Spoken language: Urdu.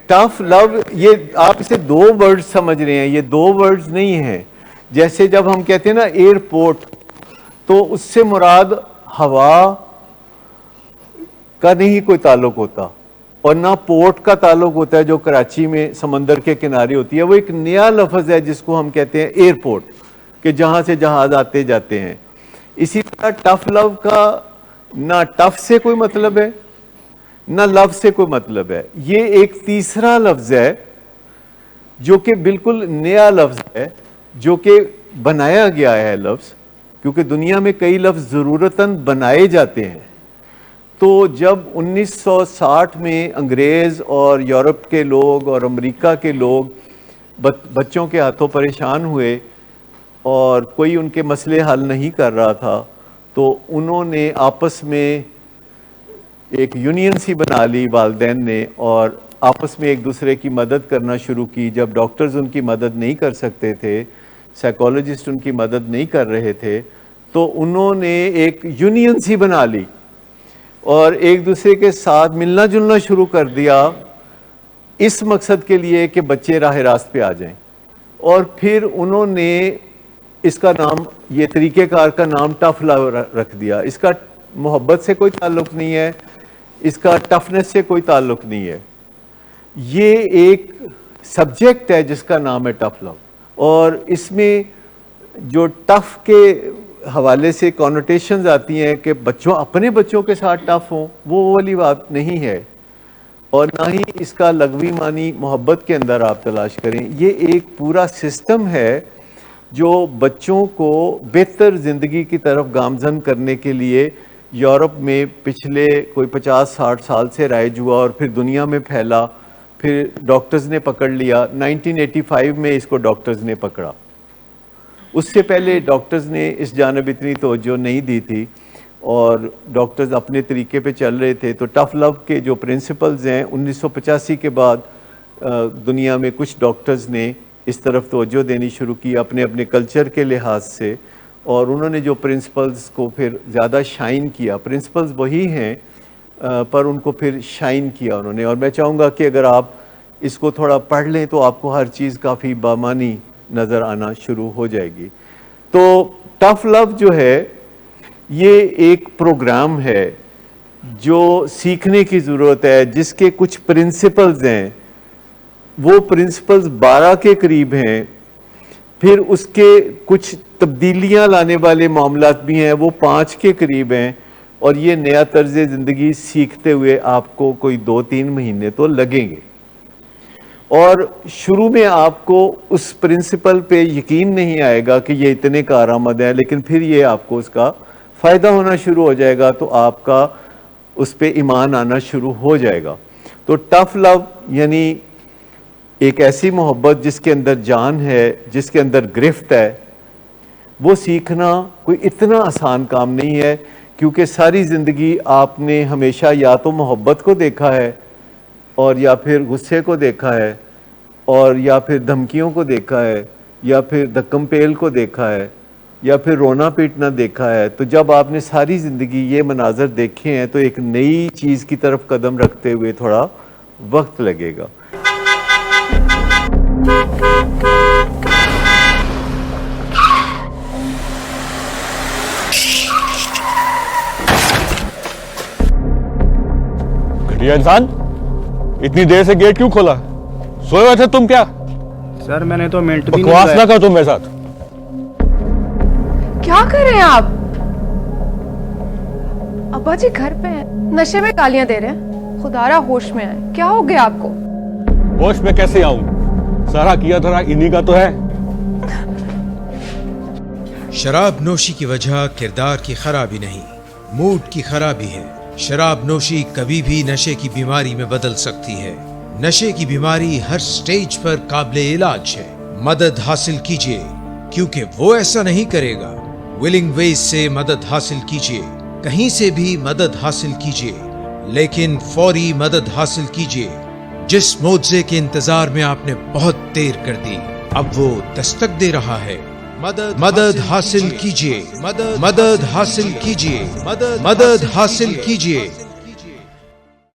ٹف لو، یہ آپ اسے دو ورڈ سمجھ رہے ہیں، یہ دو ورڈز نہیں ہیں. جیسے جب ہم کہتے ہیں نا ایئرپورٹ، تو اس سے مراد ہوا کا نہیں کوئی تعلق ہوتا، اور نہ پورٹ کا تعلق ہوتا ہے جو کراچی میں سمندر کے کنارے ہوتی ہے. وہ ایک نیا لفظ ہے جس کو ہم کہتے ہیں ایئرپورٹ، کہ جہاں سے جہاز آتے جاتے ہیں. اسی طرح ٹف لو کا نہ ٹف سے کوئی مطلب ہے نہ لو سے کوئی مطلب ہے. یہ ایک تیسرا لفظ ہے جو کہ بالکل نیا لفظ ہے، جو کہ بنایا گیا ہے لفظ، کیونکہ دنیا میں کئی لفظ ضرورتاً بنائے جاتے ہیں. تو جب 1960 میں انگریز اور یورپ کے لوگ اور امریکہ کے لوگ بچوں کے ہاتھوں پریشان ہوئے اور کوئی ان کے مسئلے حل نہیں کر رہا تھا، تو انہوں نے آپس میں ایک یونین سی بنا لی والدین نے، اور آپس میں ایک دوسرے کی مدد کرنا شروع کی. جب ڈاکٹرز ان کی مدد نہیں کر سکتے تھے، سائیکالوجسٹ ان کی مدد نہیں کر رہے تھے، تو انہوں نے ایک یونین سی بنا لی اور ایک دوسرے کے ساتھ ملنا جلنا شروع کر دیا، اس مقصد کے لیے کہ بچے راہ راست پہ آ جائیں. اور پھر انہوں نے اس کا نام، یہ طریقہ کار کا نام ٹف لو رکھ دیا. اس کا محبت سے کوئی تعلق نہیں ہے، اس کا ٹفنس سے کوئی تعلق نہیں ہے. یہ ایک سبجیکٹ ہے جس کا نام ہے ٹف لو، اور اس میں جو ٹف کے حوالے سے کونوٹیشنز آتی ہیں کہ بچوں اپنے بچوں کے ساتھ ٹف ہوں، وہ والی بات نہیں ہے، اور نہ ہی اس کا لغوی معنی محبت کے اندر آپ تلاش کریں. یہ ایک پورا سسٹم ہے جو بچوں کو بہتر زندگی کی طرف گامزن کرنے کے لیے یورپ میں پچھلے کوئی 50-60 سال سے رائج ہوا اور پھر دنیا میں پھیلا. پھر ڈاکٹرز نے پکڑ لیا، 1985 میں اس کو ڈاکٹرز نے پکڑا. اس سے پہلے ڈاکٹرز نے اس جانب اتنی توجہ نہیں دی تھی اور ڈاکٹرز اپنے طریقے پہ چل رہے تھے. تو ٹف لو کے جو پرنسپلز ہیں، 1985 کے بعد دنیا میں کچھ ڈاکٹرز نے اس طرف توجہ دینی شروع کی اپنے اپنے کلچر کے لحاظ سے، اور انہوں نے جو پرنسپلز کو پھر زیادہ شائن کیا. پرنسپلز وہی ہیں پر ان کو پھر شائن کیا انہوں نے. اور میں چاہوں گا کہ اگر آپ اس کو تھوڑا پڑھ لیں تو آپ کو ہر چیز کافی بامانی نظر آنا شروع ہو جائے گی. تو ٹف لو جو ہے یہ ایک پروگرام ہے جو سیکھنے کی ضرورت ہے، جس کے کچھ پرنسپلز ہیں، وہ پرنسپلز 12 کے قریب ہیں. پھر اس کے کچھ تبدیلیاں لانے والے معاملات بھی ہیں، وہ 5 کے قریب ہیں. اور یہ نیا طرز زندگی سیکھتے ہوئے آپ کو کوئی 2-3 مہینے تو لگیں گے، اور شروع میں آپ کو اس پرنسپل پہ یقین نہیں آئے گا کہ یہ اتنے کارآمد ہے، لیکن پھر یہ آپ کو اس کا فائدہ ہونا شروع ہو جائے گا تو آپ کا اس پہ ایمان آنا شروع ہو جائے گا. تو ٹف لو یعنی ایک ایسی محبت جس کے اندر جان ہے، جس کے اندر گرفت ہے. وہ سیکھنا کوئی اتنا آسان کام نہیں ہے، کیونکہ ساری زندگی آپ نے ہمیشہ یا تو محبت کو دیکھا ہے، اور یا پھر غصے کو دیکھا ہے، اور یا پھر دھمکیوں کو دیکھا ہے، یا پھر دھکم پیل کو دیکھا ہے، یا پھر رونا پیٹنا دیکھا ہے. تو جب آپ نے ساری زندگی یہ مناظر دیکھے ہیں تو ایک نئی چیز کی طرف قدم رکھتے ہوئے تھوڑا وقت لگے گا. گھٹیا انسان، اتنی دیر سے گیٹ کیوں کھولا؟ سوئے ہوئے تھے تم کیا؟ سر میں نے تو منٹ بھی بکواس نہ کرو تم میرے ساتھ. کیا کر رہے ہیں آپ؟ ابا جی گھر پہ ہیں، نشے میں گالیاں دے رہے ہیں. خدا را ہوش میں آئے. کیا ہو گیا آپ کو؟ ہوش میں کیسے آؤں؟ سارا کیا دھرا انہی کا تو ہے. شراب نوشی کی وجہ کردار کی خرابی نہیں، موڈ کی خرابی ہے. شراب نوشی کبھی بھی نشے کی بیماری میں بدل سکتی ہے. نشے کی بیماری ہر سٹیج پر قابل علاج ہے. مدد حاصل کیجیے، کیونکہ وہ ایسا نہیں کرے گا. ولنگ ویز سے مدد حاصل کیجیے، کہیں سے بھی مدد حاصل کیجیے، لیکن فوری مدد حاصل کیجیے. جس معجزے کے انتظار میں آپ نے بہت دیر کر دی، اب وہ دستک دے رہا ہے. مدد حاصل کیجیے، مدد حاصل کیجیے، مدد حاصل کیجیے.